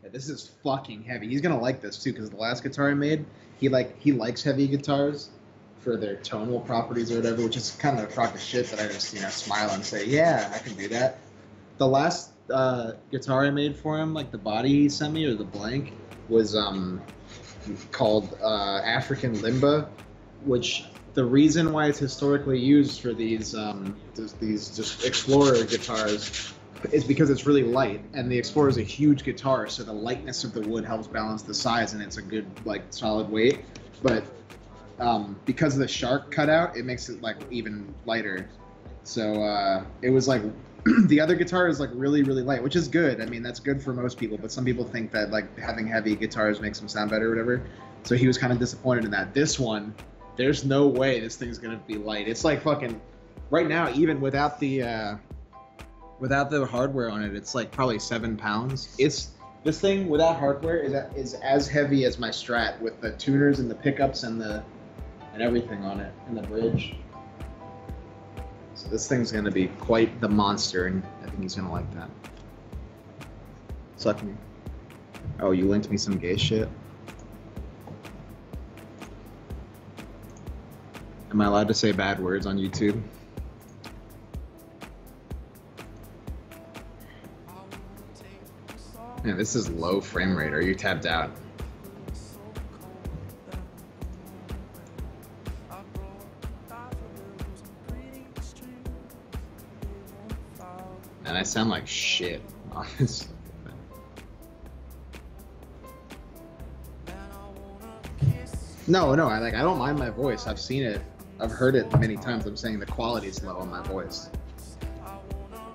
Yeah, this is fucking heavy. He's gonna like this too, because the last guitar I made, he likes heavy guitars for their tonal properties or whatever, which is kind of a crock of shit that I just smile and say, yeah, I can do that. The last guitar I made for him, like the body he sent me or the blank, was called African Limba, which the reason why it's historically used for these just Explorer guitars is because it's really light, and the Explorer is a huge guitar, so the lightness of the wood helps balance the size, and it's a good solid weight. But because of the shark cutout, it makes it even lighter. So it was the other guitar is really light, which is good. I mean, that's good for most people, but some people think that having heavy guitars makes them sound better or whatever. So he was kind of disappointed in that. This one, there's no way this thing's gonna be light. It's fucking right now, even without the hardware on it, it's probably 7 pounds. This thing without hardware is as heavy as my Strat with the tuners and the pickups and everything on it and the bridge. So this thing's gonna be quite the monster, and I think he's gonna like that. Suck me. Oh, you linked me some gay shit? Am I allowed to say bad words on YouTube? Man, this is low frame rate. Are you tapped out? And I sound like shit, honestly. No, I don't mind my voice. I've seen it. I've heard it many times. I'm saying the quality's low on my voice.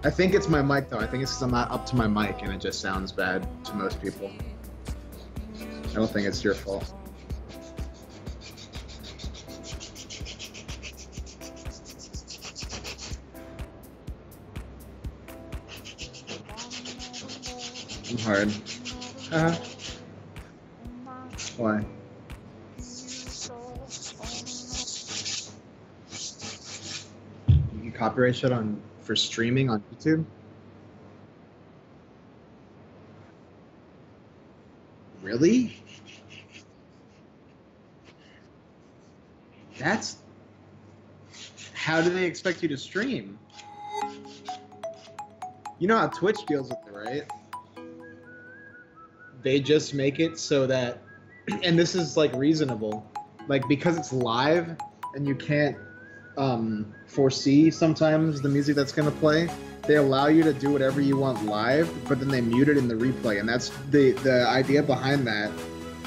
I think it's my mic though. I think it's because I'm not up to my mic and it just sounds bad to most people. I don't think it's your fault. I'm hard. Why? You copyright shit for streaming on YouTube? Really? How do they expect you to stream? You know how Twitch deals with it, right? They just make it so that, and this is reasonable, because it's live and you can't foresee sometimes the music that's gonna play, they allow you to do whatever you want live, but then they mute it in the replay. And that's the idea behind that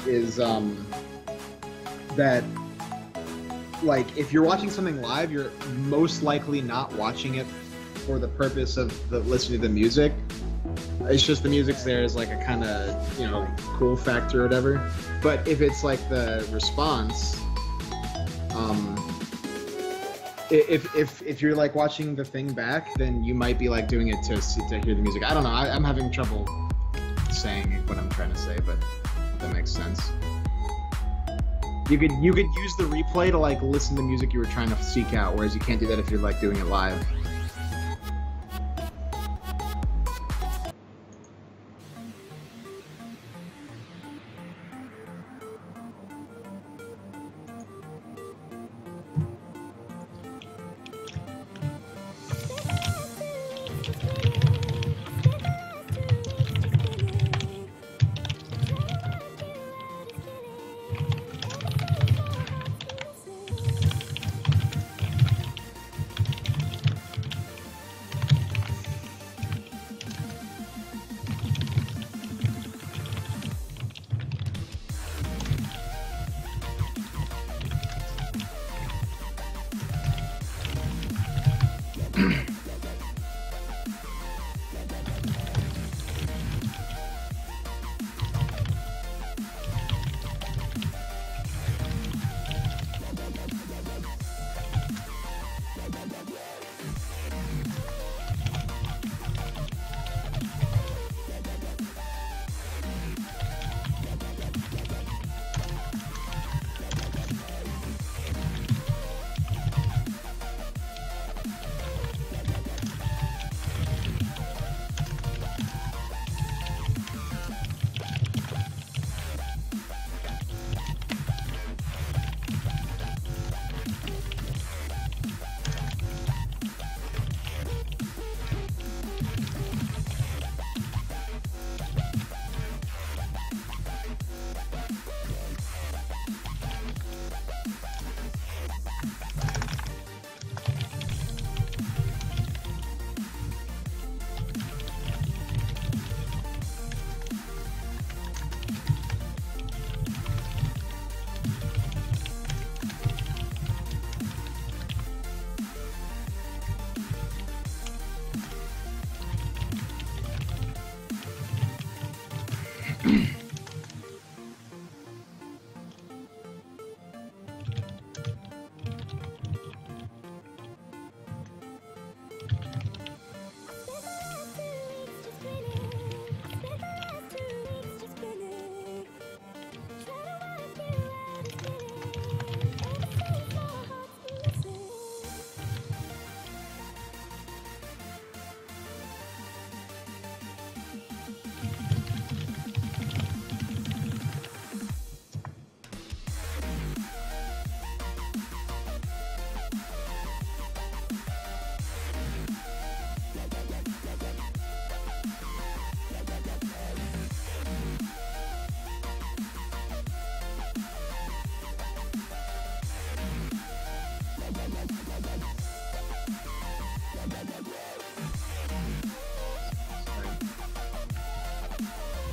is that if you're watching something live, you're most likely not watching it for the purpose of listening to the music. It's just the music's there as a kind of cool factor or whatever. But if it's the response, if you're watching the thing back, then you might be doing it to hear the music. I don't know. I'm having trouble saying what I'm trying to say, but that makes sense. You could use the replay to listen to music you were trying to seek out, whereas you can't do that if you're doing it live.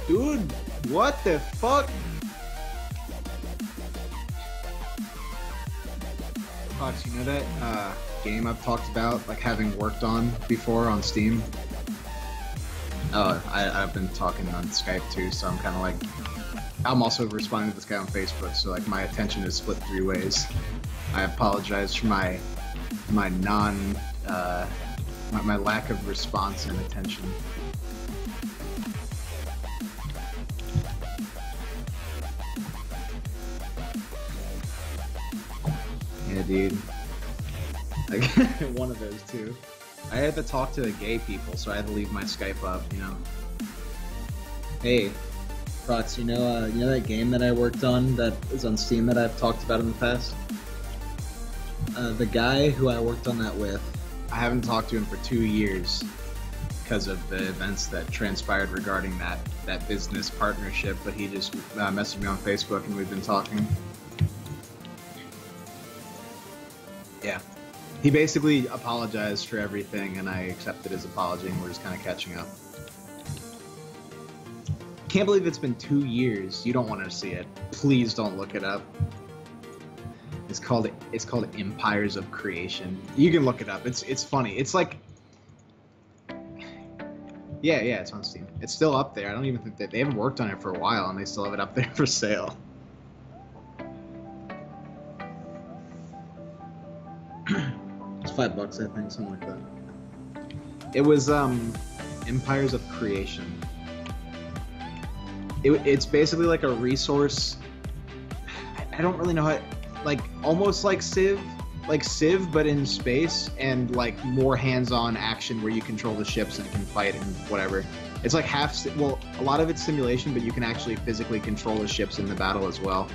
Dude, what the fuck? Fox, you know that game I've talked about, like having worked on before on Steam? Oh, I've been talking on Skype too, so I'm kind of like, I'm also responding to this guy on Facebook, so like my attention is split 3 ways. I apologize for my lack of response and attention. Yeah, dude. Like, one of those two. I had to talk to the gay people, so I had to leave my Skype up, you know. Hey, Prox, you know that game that I worked on that is on Steam that I've talked about in the past? The guy who I worked on that with, I haven't talked to him for 2 years because of the events that transpired regarding that business partnership, but he just messaged me on Facebook and we've been talking. Yeah. He basically apologized for everything and I accepted his apology and we're just kind of catching up. Can't believe it's been 2 years. You don't want to see it. Please don't look it up. It's called Empires of Creation. You can look it up. It's funny. It's like, yeah, it's on Steam. It's still up there. I don't even think they haven't worked on it for a while and they still have it up there for sale. It's $5, I think, something like that. It was Empires of Creation. It's basically like a resource. I don't really know how. Like almost like Civ, but in space and like more hands-on action where you control the ships and can fight and whatever. It's like well, a lot of it's simulation, but you can actually physically control the ships in the battle as well.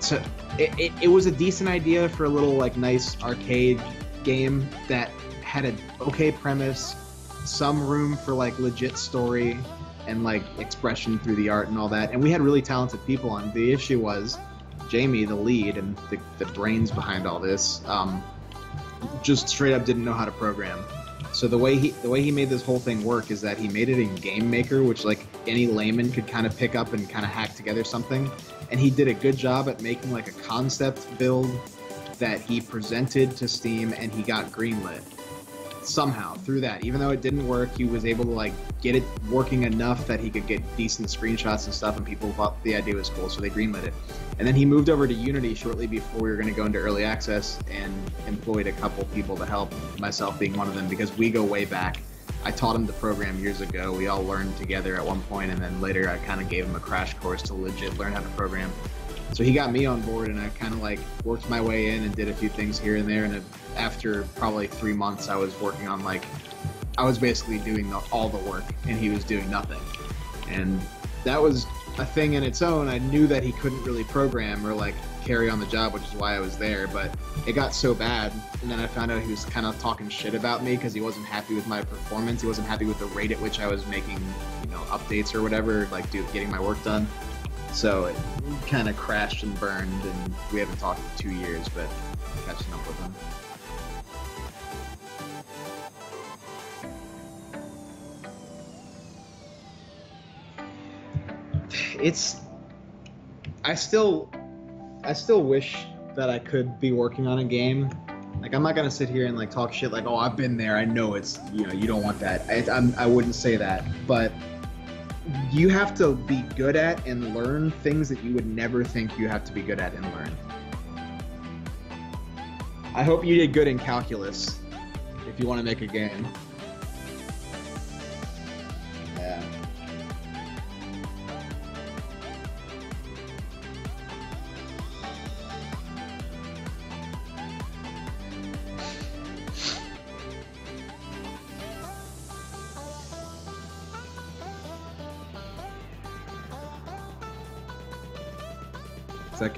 So it was a decent idea for a little like nice arcade game that had an okay premise, some room for like legit story and like expression through the art and all that. And we had really talented people on. The issue was Jamie, the lead and the brains behind all this, just straight up didn't know how to program. So the way he made this whole thing work is that he made it in Game Maker, which like any layman could kind of pick up and kind of hack together something. And he did a good job at making like a concept build that he presented to Steam, and he got greenlit somehow through that. Even though it didn't work, he was able to like get it working enough that he could get decent screenshots and stuff, and people thought the idea was cool, so they greenlit it. And then he moved over to Unity shortly before we were going to go into early access and employed a couple people to help, myself being one of them, because we go way back. I taught him to program years ago. We all learned together at one point, and then later I kind of gave him a crash course to legit learn how to program. So he got me on board, and I kind of like worked my way in and did a few things here and there. And after probably 3 months, I was working on like, I was basically doing all the work, and he was doing nothing. And that was a thing in its own. I knew that he couldn't really program or like carry on the job, which is why I was there, but it got so bad, and then I found out he was kind of talking shit about me because he wasn't happy with my performance. He wasn't happy with the rate at which I was making, you know, updates or whatever, like getting my work done. So it kind of crashed and burned, and we haven't talked in 2 years, but I'm catching up with him. I still wish that I could be working on a game. Like, I'm not gonna sit here and like talk shit like, oh, I've been there, I know it's, you know, you don't want that. I wouldn't say that, but You have to be good at and learn things that you would never think you have to be good at and learn. I hope you did good in calculus if you want to make a game. Yeah.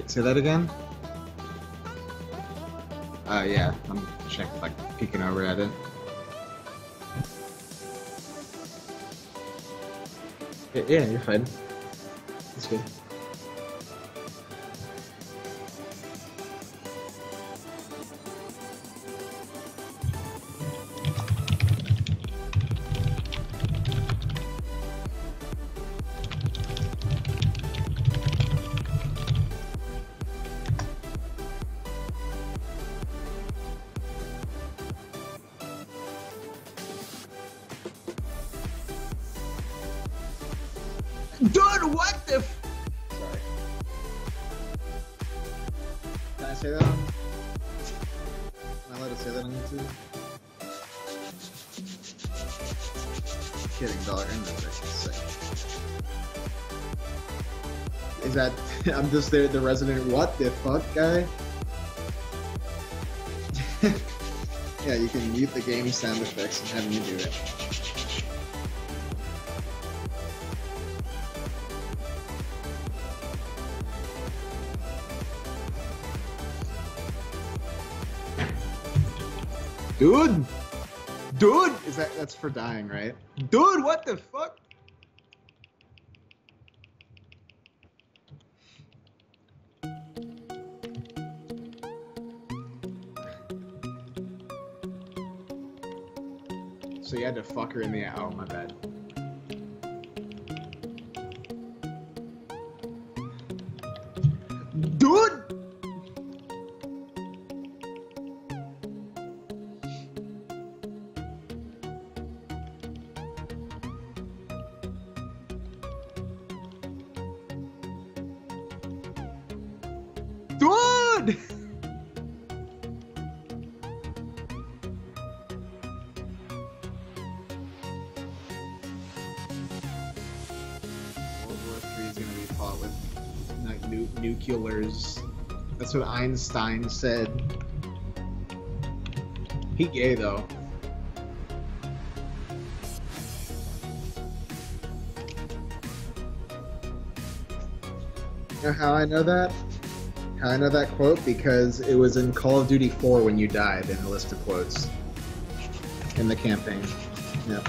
Say that again? Yeah, I'm checking, like, peeking over at it. Yeah, you're fine. That's good. Dude, what the f— Sorry. Can I say that on— Can I let it say that on YouTube? Kidding, dog. I know what I can say. Is that— I'm just the resident what the fuck guy? Yeah, you can mute the game sound effects and have me do it. Dude! Dude! That's for dying, right? Dude, what the fuck? So you had to fuck her in the— oh, my bad. Dude! Dude! World War III is gonna be fought with like nuclears. That's what Einstein said. He gay though. You know how I know that? How I know that quote? Because it was in Call of Duty 4 when you died in the list of quotes in the campaign. Yep.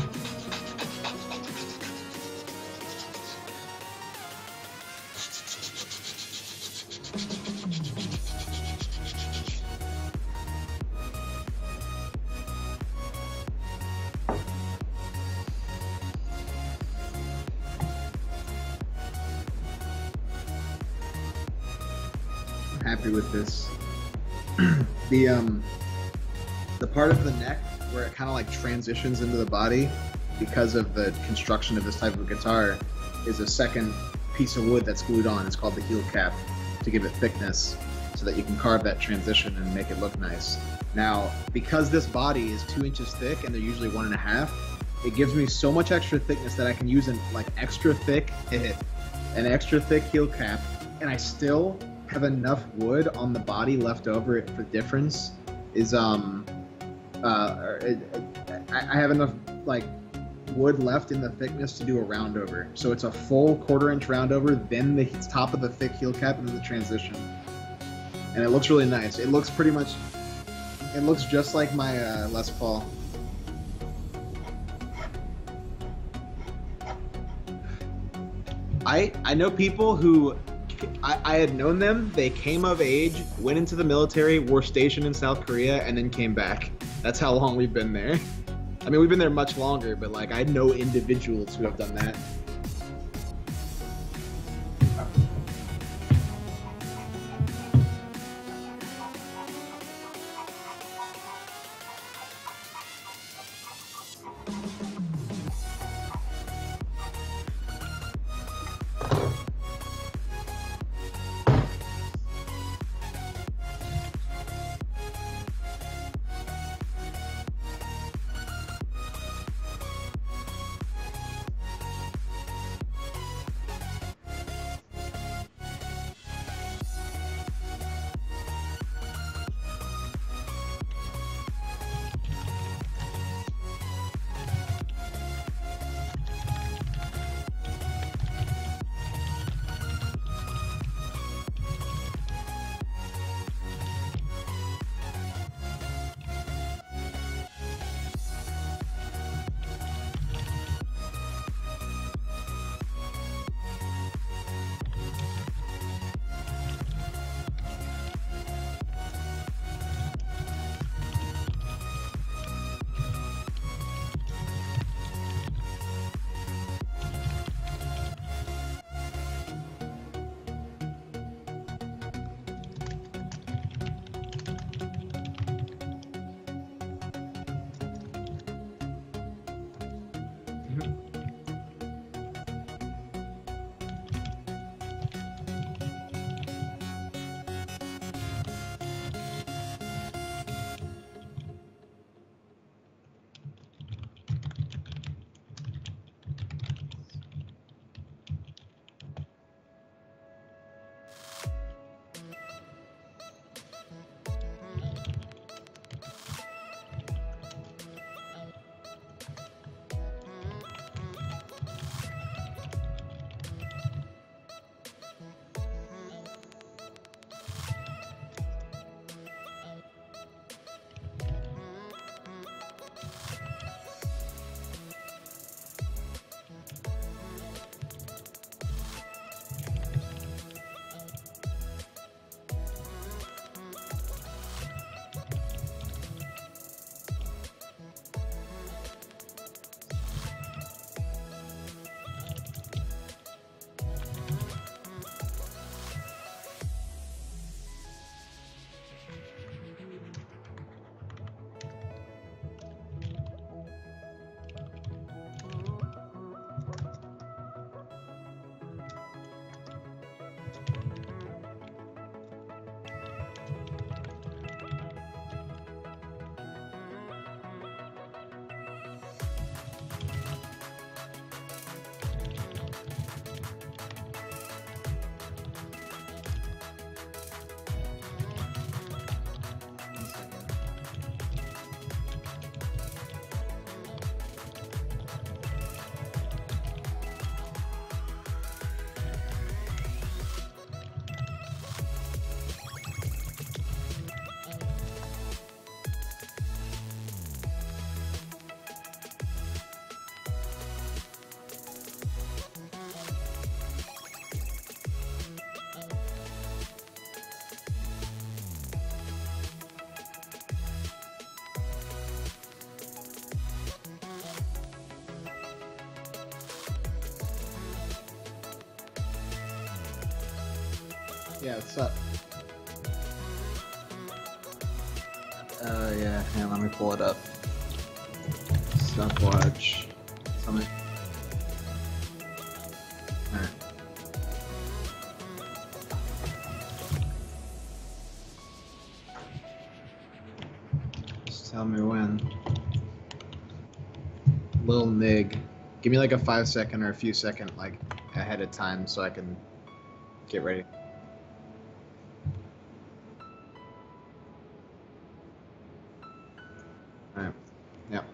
Happy with this. The part of the neck where it kind of like transitions into the body because of the construction of this type of guitar is a second piece of wood that's glued on. It's called the heel cap to give it thickness so that you can carve that transition and make it look nice. Now, because this body is 2 inches thick and they're usually 1.5, it gives me so much extra thickness that I can use an extra thick heel cap, and I still have enough wood on the body left over. The difference is I have enough like wood left in the thickness to do a round over. So it's a full 1/4 inch round over, then the top of the thick heel cap, and then the transition. And it looks really nice. It looks pretty much, it looks just like my Les Paul. I know people who I had known them. They came of age, went into the military, were stationed in South Korea, and then came back. That's how long we've been there. I mean, we've been there much longer, but like I know individuals who have done that. Yeah, what's up? Yeah, hang on, let me pull it up. Stopwatch. Summit. Alright. Just tell me when. Lil Nig. Give me like a 5-second or a few second like ahead of time so I can get ready. Alright. Yep.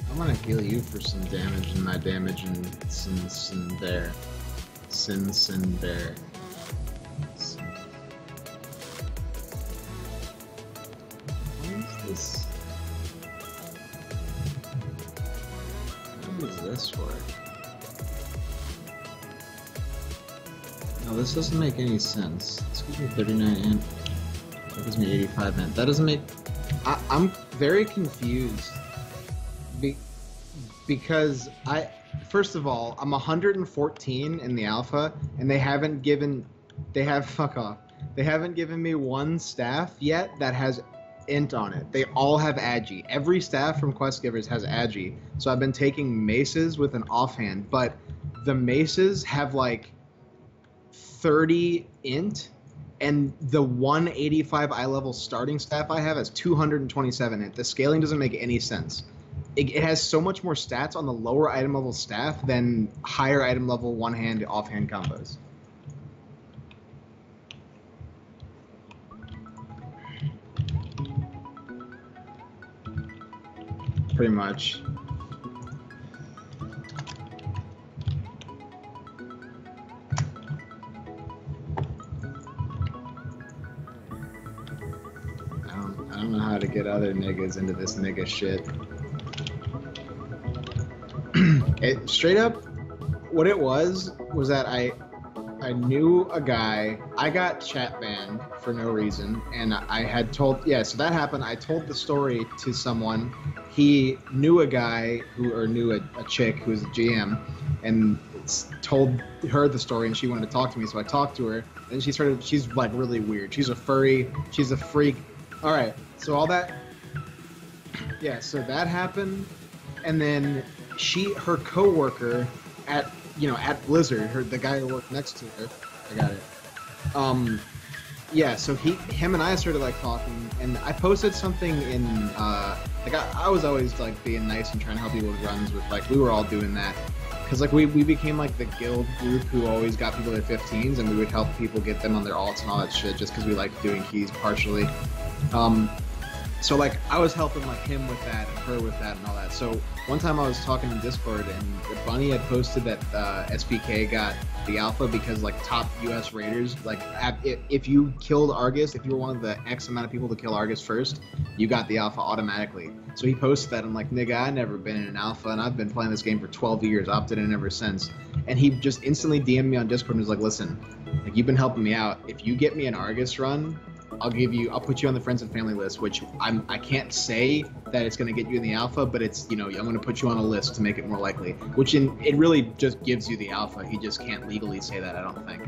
I'm gonna heal you for some damage and my damage and Sin Bear. Sin Bear. What is this? What is this for? No, this doesn't make any sense. This gives me 39 int. That gives me 85 int. That doesn't make... I'm very confused. Because first of all, I'm 114 in the alpha, and they haven't given me one staff yet that has int on it. They all have agi. Every staff from Quest Givers has agi. So I've been taking maces with an offhand, but the maces have like 30 int, and the 185 eye level starting staff I have has 227 int. The scaling doesn't make any sense. It has so much more stats on the lower item level staff than higher item level one-hand, offhand combos. Pretty much. I don't know how to get other niggas into this nigga shit. Straight up, what it was that I knew a guy. I got chat banned for no reason, and I had told, so that happened. I told the story to someone. He knew a guy knew a chick who was a GM, and told her the story, and she wanted to talk to me, so I talked to her, and she's like really weird. She's a furry, she's a freak. All right, so all that, so that happened, and then her coworker at Blizzard, the guy who worked next to her, I got it. So him and I started like talking, and I posted something in I was always like being nice and trying to help people with runs with we were all doing that, because we became like the guild group who always got people their 15s, and we would help people get them on their alts and all that shit just because we liked doing keys partially. So I was helping him with that and her with that and all that. So one time I was talking in Discord, and Bunny had posted that SPK got the alpha because top US raiders, if you killed Argus, if you were one of the X amount of people to kill Argus first, you got the alpha automatically. So he posted that. I'm like, nigga, I've never been in an alpha, and I've been playing this game for 12 years, opted in ever since. And he just instantly DM'd me on Discord and was like, listen, you've been helping me out. If you get me an Argus run, I'll put you on the friends and family list, which I can't say that it's going to get you in the alpha, but it's, I'm going to put you on a list to make it more likely, it really just gives you the alpha. He just can't legally say that, I don't think.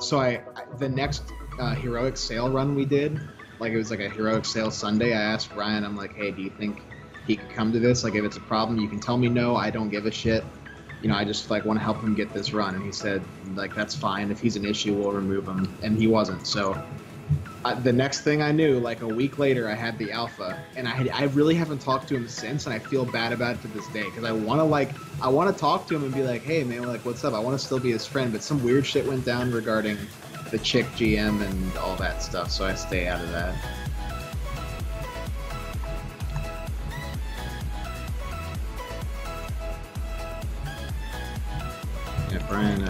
So the next heroic sale run we did, it was like a heroic sale Sunday, I asked Brian, I'm like, hey, do you think he could come to this? If it's a problem, you can tell me no, I don't give a shit. you know, I just like want to help him get this run. And he said, like, that's fine. If he's an issue, we'll remove him. And he wasn't. So the next thing I knew, like a week later, I had the alpha, and I really haven't talked to him since, and I feel bad about it to this day because I want to talk to him and be like, hey man, like what's up? I want to still be his friend, but some weird shit went down regarding the chick GM and all that stuff, so I stay out of that. Yeah, Brian.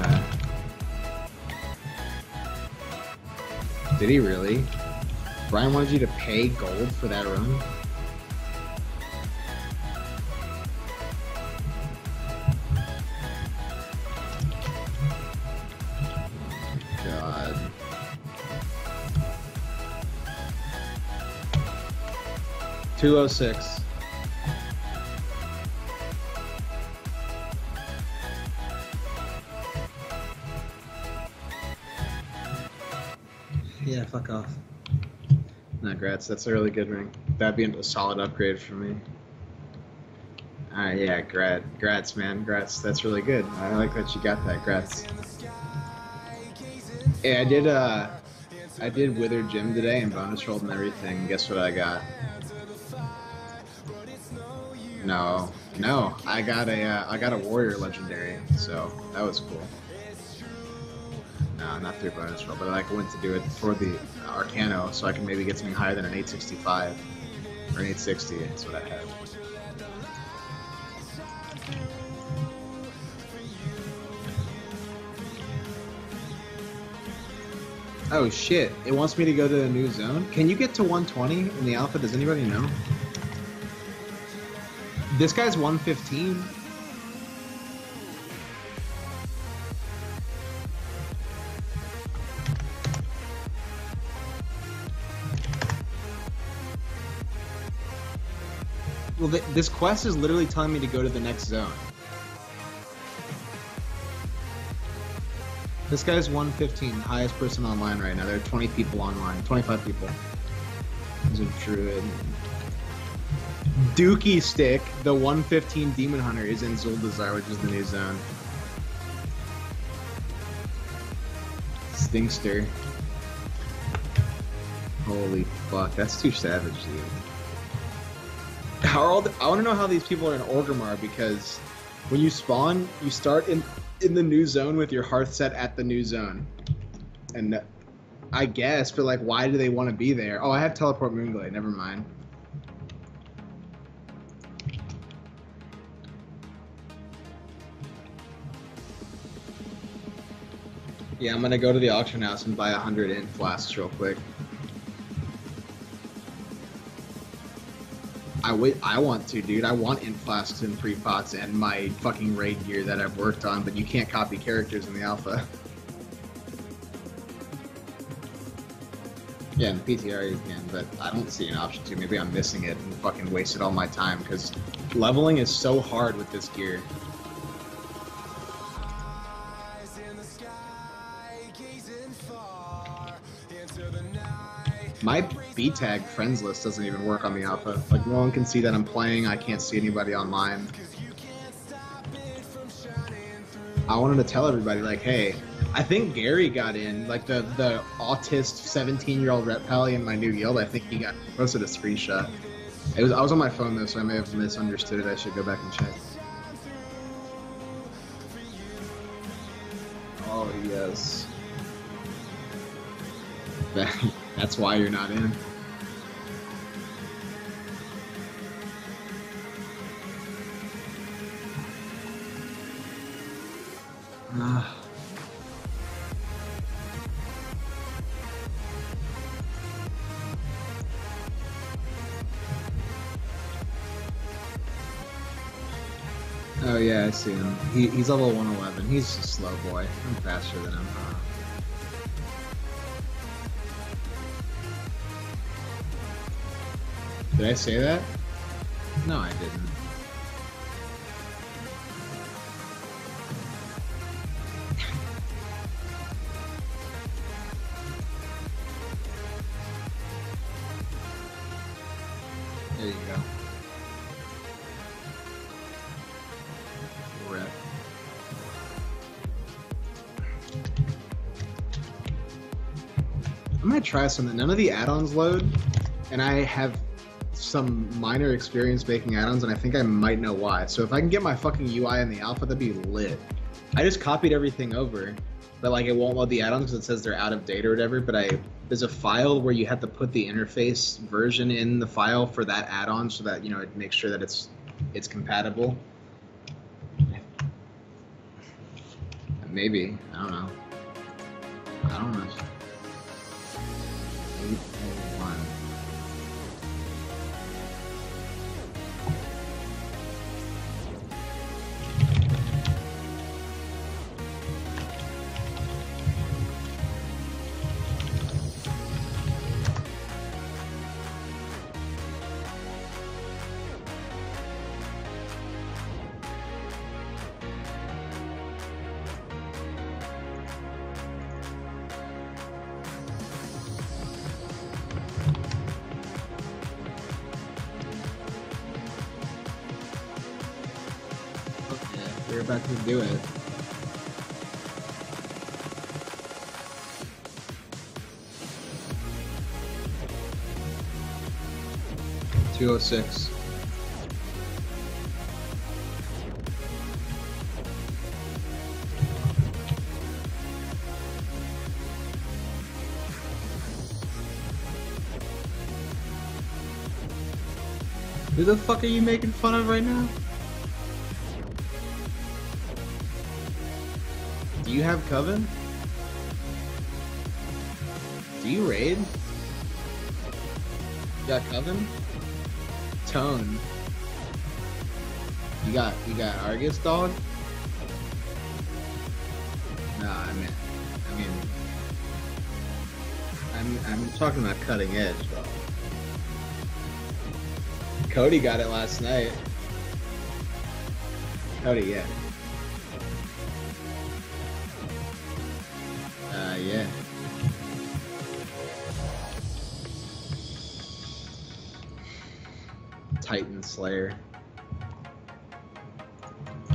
Did he really? Brian wanted you to pay gold for that run? God. $206. Yeah, fuck off. No, grats. That's a really good ring. That'd be a solid upgrade for me. Alright, yeah, grats, man. Grats. That's really good. I like that you got that. Grats. Yeah, I did Withered Gym today and bonus rolled and everything. Guess what I got? No. I got a Warrior Legendary, so that was cool. No, not through bonus roll, but I went to do it for the Arcano, so I can maybe get something higher than an 865 or an 860. That's what I have. Oh shit! It wants me to go to the new zone. Can you get to 120 in the alpha? Does anybody know? This guy's 115. Well, this quest is literally telling me to go to the next zone. This guy's 115, highest person online right now. There are 20 people online, 25 people. There's a druid. Dookie Stick, the 115 Demon Hunter, is in Zuldazar, which is the new zone. Stinkster. Holy fuck, that's too savage, dude. I want to know how these people are in Orgrimmar, because when you spawn, you start in the new zone with your hearth set at the new zone. And I guess, but like, why do they want to be there? Oh, I have Teleport Moonglade, never mind. Yeah, I'm gonna go to the auction house and buy 100 int flasks real quick. I want to, dude. I want int flasks and pre-pots and my fucking raid gear that I've worked on, but you can't copy characters in the alpha. Yeah, in PTR you can, but I don't see an option to. Maybe I'm missing it and fucking wasted all my time, because leveling is so hard with this gear. My B-tag friends list doesn't even work on the alpha. Like, no one can see that I'm playing. I can't see anybody online. I wanted to tell everybody, like, hey, I think Gary got in, like the autist 17-year-old rep pally in my new guild. I think he got posted a screenshot. I was on my phone though, so I may have misunderstood it. I should go back and check. Oh yes. That's why you're not in. Oh yeah, I see him. He's level 111. He's a slow boy. I'm faster than him. Did I say that? No, I didn't. There you go. Rip. I might try something. None of the add-ons load, and I have some minor experience making add-ons, and I think I might know why. So if I can get my fucking UI in the alpha, that'd be lit. I just copied everything over, but like it won't load the add-ons because it says they're out of date or whatever. But there's a file where you have to put the interface version in the file for that add-on, so that it makes sure that it's compatible. Maybe, I don't know. 801. We're about to do it. $206. Who the fuck are you making fun of right now? Do you have Coven? Do you raid? You got Coven? Tone. You got Argus, dog? Nah, I'm talking about cutting edge, bro. Cody got it last night. Cody, yeah. Yeah. Titan Slayer.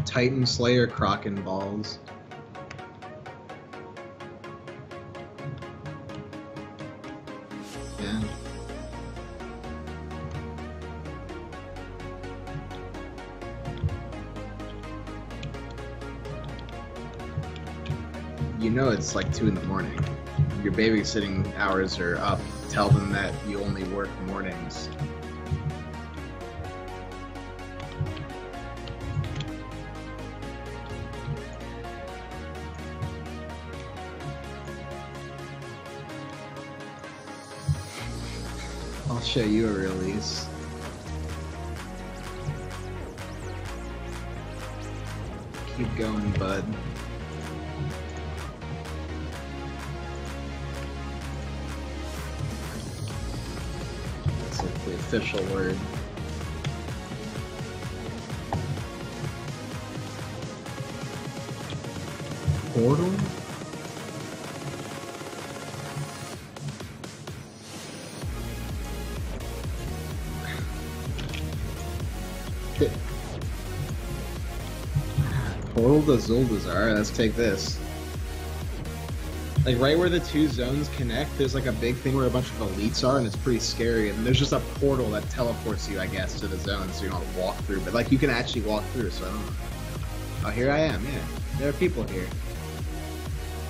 Titan Slayer Kraken Balls. Yeah. You know it's like 2 in the morning. Your babysitting hours are up. Tell them that you only work mornings. I'll show you a release. Keep going, bud. The official word. Portal? Portal to Zuldazar. Let's take this. Like right where the two zones connect, there's like a big thing where a bunch of elites are, and it's pretty scary. And there's just a portal that teleports you, I guess, to the zone, so you don't have to walk through. But like you can actually walk through, so I don't know. Oh, here I am. Yeah, there are people here.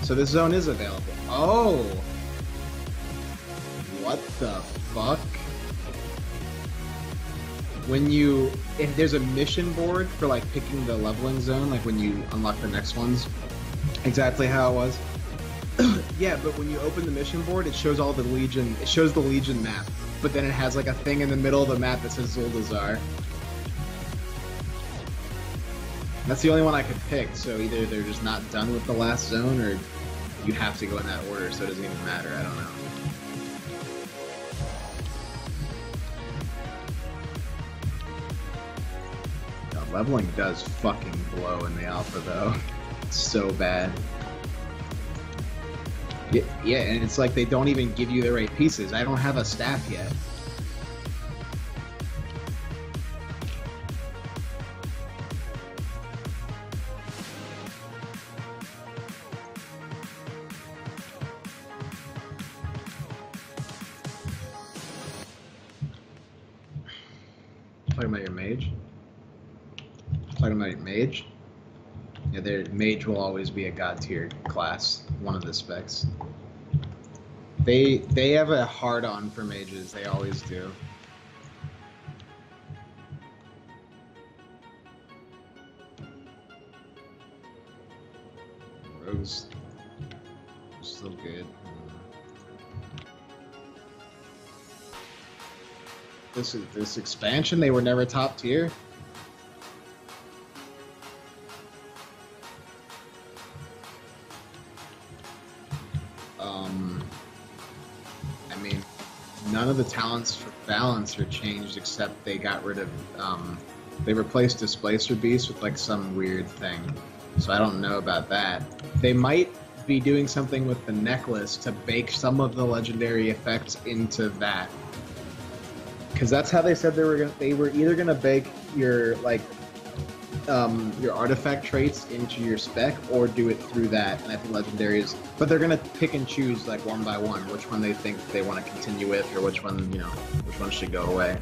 So this zone is available. Oh, what the fuck? If there's a mission board for like picking the leveling zone, like when you unlock the next ones, exactly how it was. Yeah, but when you open the mission board, it shows all the Legion. It shows the Legion map, but then it has like a thing in the middle of the map that says Zuldazar. That's the only one I could pick. So either they're just not done with the last zone, or you have to go in that order. So it doesn't even matter. I don't know. No, leveling does fucking blow in the alpha though. It's so bad. Yeah, and it's like they don't even give you the right pieces. I don't have a staff yet. Talking about your mage? Talking about your mage? Yeah, their mage will always be a god tier class, one of the specs. They have a hard on for mages, they always do. Rogue's still good. This expansion, they were never top tier. I mean, none of the talents for balance are changed except they got rid of. They replaced Displacer Beast with like some weird thing. So I don't know about that. They might be doing something with the necklace to bake some of the legendary effects into that. Because that's how they said they were gonna. They were either gonna bake your your artifact traits into your spec or do it through that. And I think legendaries, but they're gonna pick and choose like one by one which one they think they want to continue with or which one which one should go away.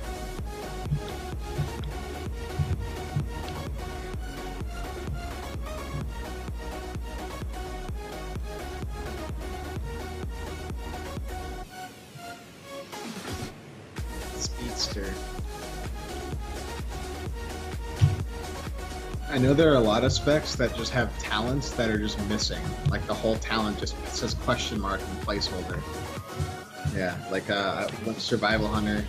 Speedster. I know there are a lot of specs that just have talents that are just missing. Like the whole talent just says question mark and placeholder. Yeah, like Survival Hunter,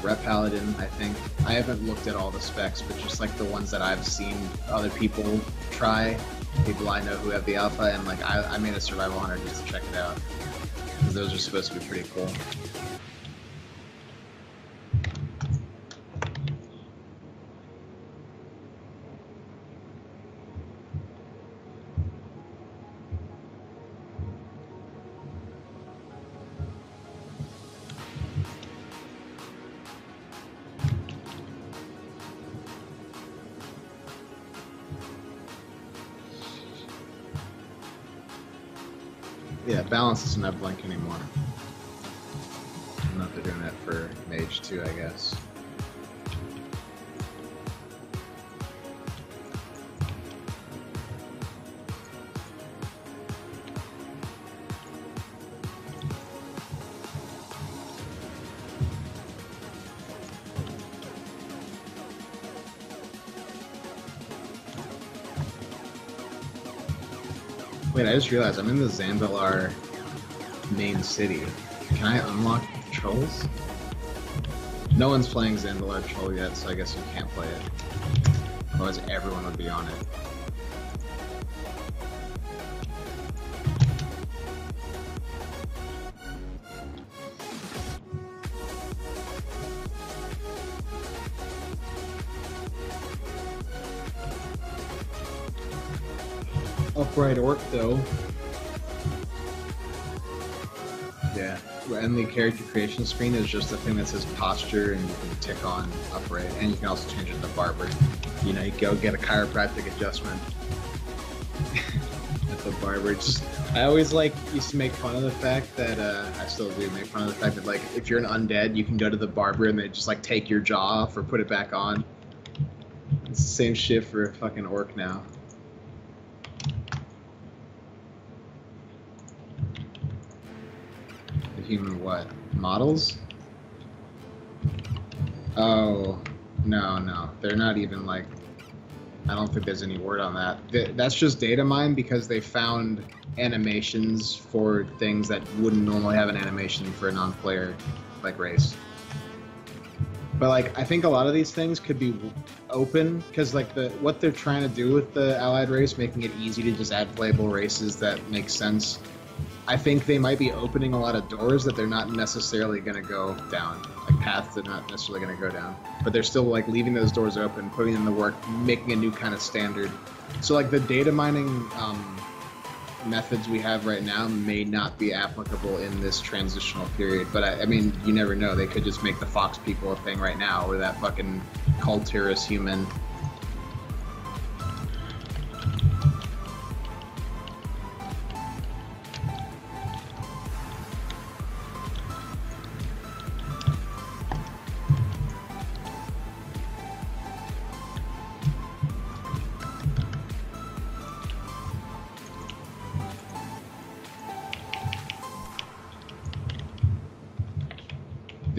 Rep Paladin, I think. I haven't looked at all the specs, but just like the ones that I've seen other people try, people I know who have the alpha, and like I made a Survival Hunter just to check it out. Because those are supposed to be pretty cool. Yeah, balance isn't up blink anymore. I don't know if they're doing that for mage too, I guess. Wait, I just realized I'm in the Zandalar main city. Can I unlock trolls? No one's playing Zandalar Troll yet, so I guess you can't play it. Otherwise everyone would be on it. Upright Orc, though. Yeah, and the character creation screen is just a thing that says posture, and you can tick on upright, and you can also change it to barber. You know, you go get a chiropractic adjustment at the barber. Just, I always used to make fun of the fact that I still do make fun of the fact that like if you're an undead, you can go to the barber and they just like take your jaw off or put it back on. It's the same shit for a fucking orc now. Human what? Models? Oh, no. They're not even like... I don't think there's any word on that. That's just data mine because they found animations for things that wouldn't normally have an animation for a non-player like race. But like, I think a lot of these things could be open because like what they're trying to do with the allied race, making it easy to just add playable races that make sense. I think they might be opening a lot of doors that they're not necessarily going to go down, like paths they're not necessarily going to go down, but they're still like leaving those doors open, putting in the work, making a new kind of standard. So like the data mining methods we have right now may not be applicable in this transitional period, but I mean, you never know. They could just make the Fox people a thing right now, or that fucking culturist human.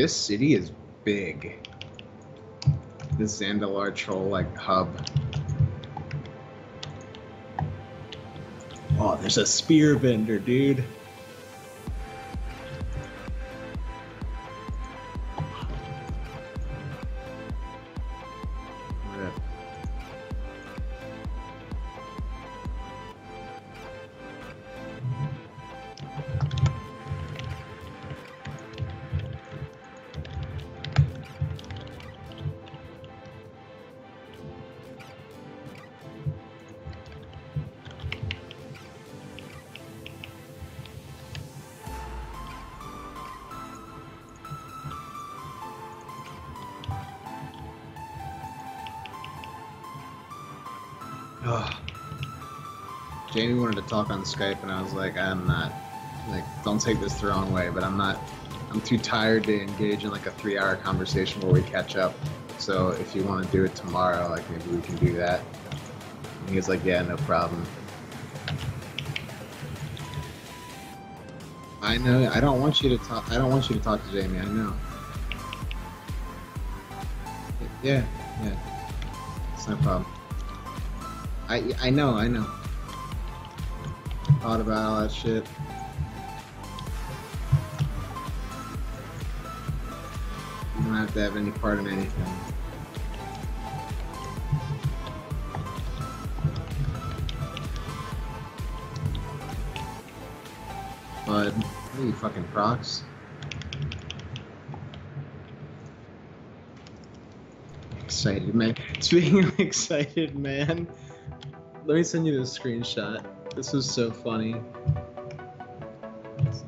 this city is big. This Zandalar troll like hub. Oh, there's a spear vendor, dude. Jamie wanted to talk on Skype, and I was like, I'm not. Like, don't take this the wrong way, but I'm not. I'm too tired to engage in like a 3-hour conversation where we catch up. So if you want to do it tomorrow, like maybe we can do that. And he was like, yeah, no problem. I know. I don't want you to talk. I don't want you to talk to Jamie. I know. Yeah. It's no problem. I know. Thought about all that shit. You don't have to have any part in anything. Bud, what are you fucking procs? Excited man. Speaking of excited man, let me send you this screenshot. This was so funny.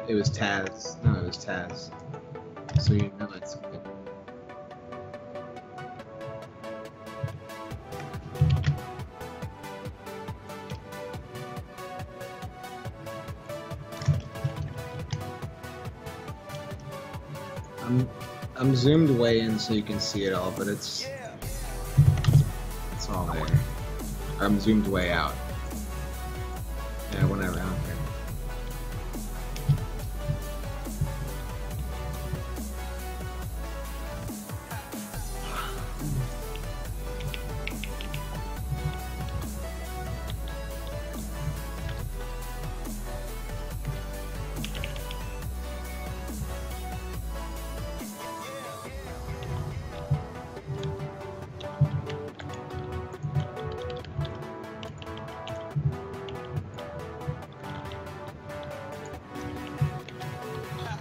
It was Taz. No, it was Taz. So you know it's good. I'm zoomed way in so you can see it all, but it's all there. I'm zoomed way out. Yeah, whatever, I don't care.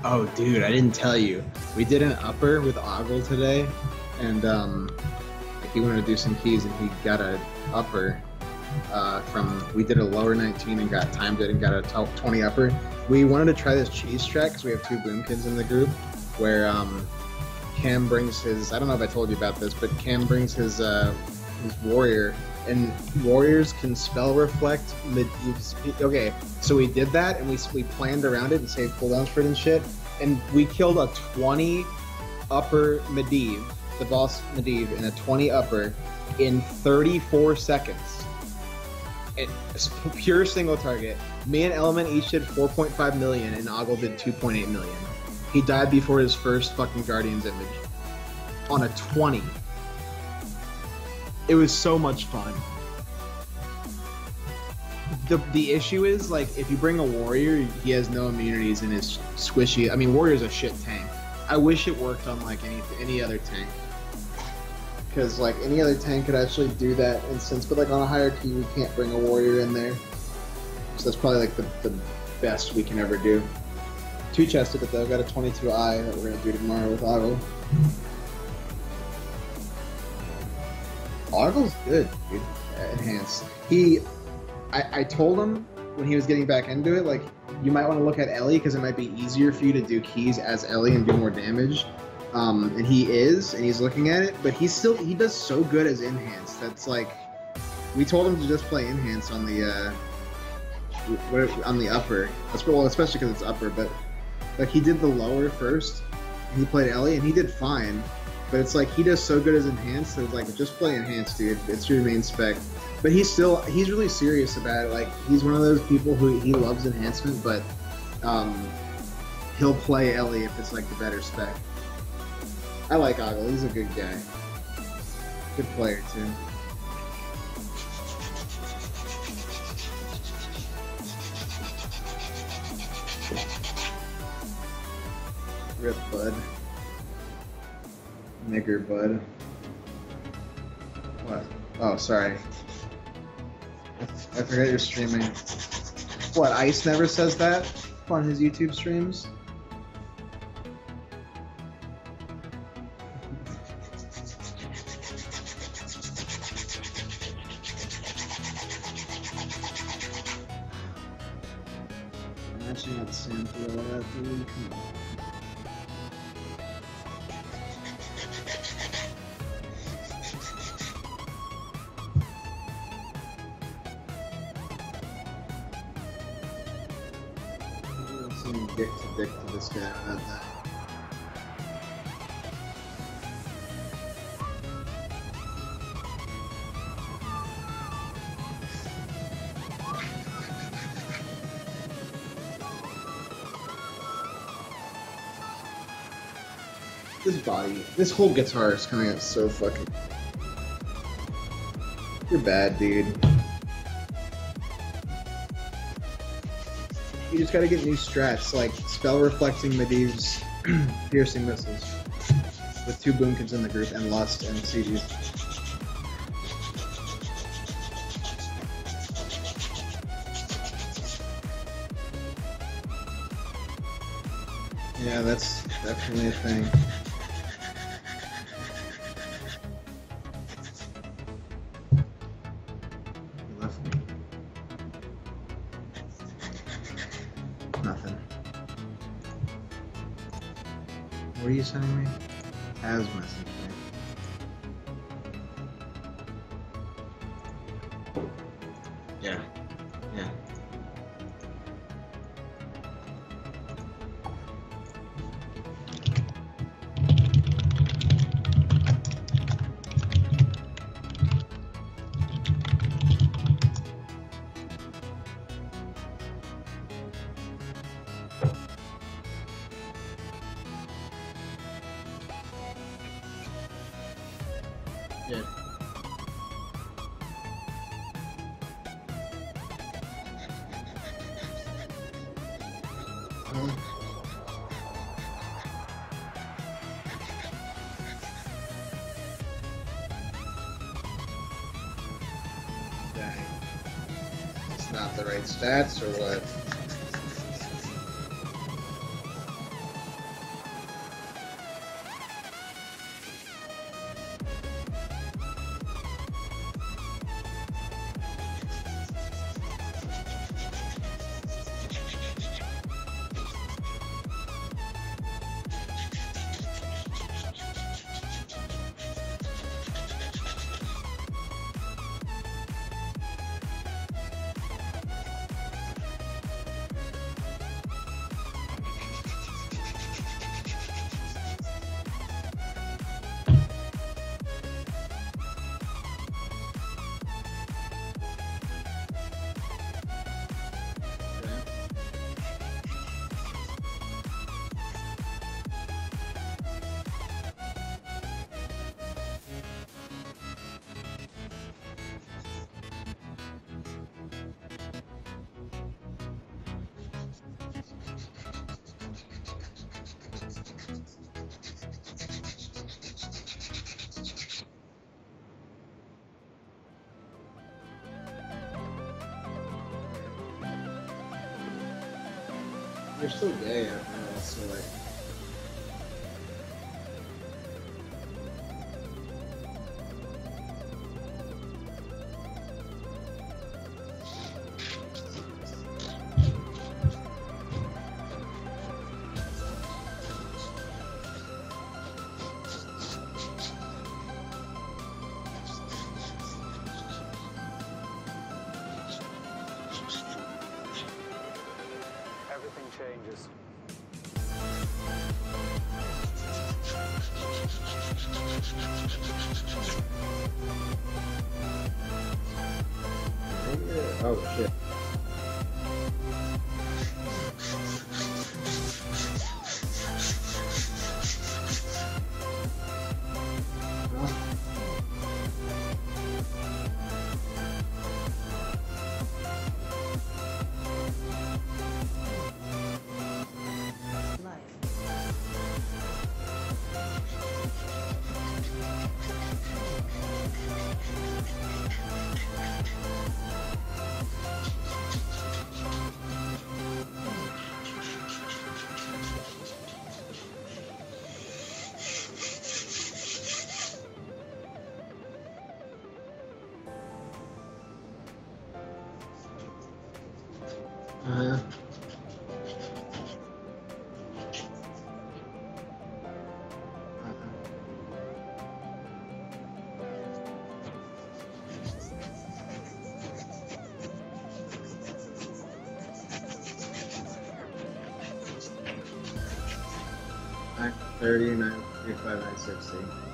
Oh, dude, I didn't tell you. We did an upper with Ogle today, and he wanted to do some keys, and he got an upper we did a lower 19 and got timed it and got a 20 upper. We wanted to try this cheese track because we have 2 boomkins in the group, where Cam brings his, I don't know if I told you about this, but Cam brings his warrior, and warriors can spell reflect okay, so we did that, and we planned around it and saved cooldowns for it and shit, and we killed a 20 upper Medivh, the boss Medivh, and a 20 upper in 34 seconds. It's pure single target. Me and Element each did 4.5 million, and Ogle did 2.8 million. He died before his first fucking Guardian's image. On a 20. It was so much fun. The issue is, like, if you bring a warrior, he has no immunities and is squishy. I mean, warrior's a shit tank. I wish it worked on, like, any other tank. Because, like, any other tank could actually do that instance, but, like, on a hierarchy, we can't bring a warrior in there. So that's probably, like, the best we can ever do. 2-chested it, though. Got a 22i that we're going to do tomorrow with Ogle. Ogle's good, dude. Enhanced. I told him when he was getting back into it, like, you might want to look at Ellie because it might be easier for you to do keys as Ellie and do more damage. And he is, and he's looking at it, but he does so good as Enhanced. That's like, we told him to just play Enhanced on the upper. That's well, especially because it's upper, but like he did the lower first, and he played Ellie, and he did fine. But it's like he does so good as Enhanced that it's like, just play Enhanced, dude. It's your main spec. But he's really serious about it. Like, he's one of those people who he loves enhancement, but he'll play Ellie if it's like the better spec. I like Ogle. He's a good guy. Good player too. Rip Bud. Nigger Bud. What? Oh, sorry. I forgot you're streaming. What, Ice never says that on his YouTube streams? Matching up sample of that, dude. Come on. Dick to this guy about that. This body, this whole guitar is coming out so fucking. You're bad, dude. You just gotta get new strats, like Spell Reflecting Medivh's Piercing Missiles, with 2 Boomkins in the group, and Lust and CGs. Yeah, that's definitely a thing. Nothing. What are you sending me? As message me. Yeah. Yeah. Yeah. Dang. It's not the right stats or what? You're so gay, I don't know, so like. Everything changes. Oh shit. Uh-huh. uh-huh. 30, 935, 960.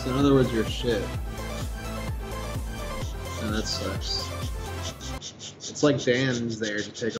So in other words, you're shit. And that sucks. It's like Dan's there to take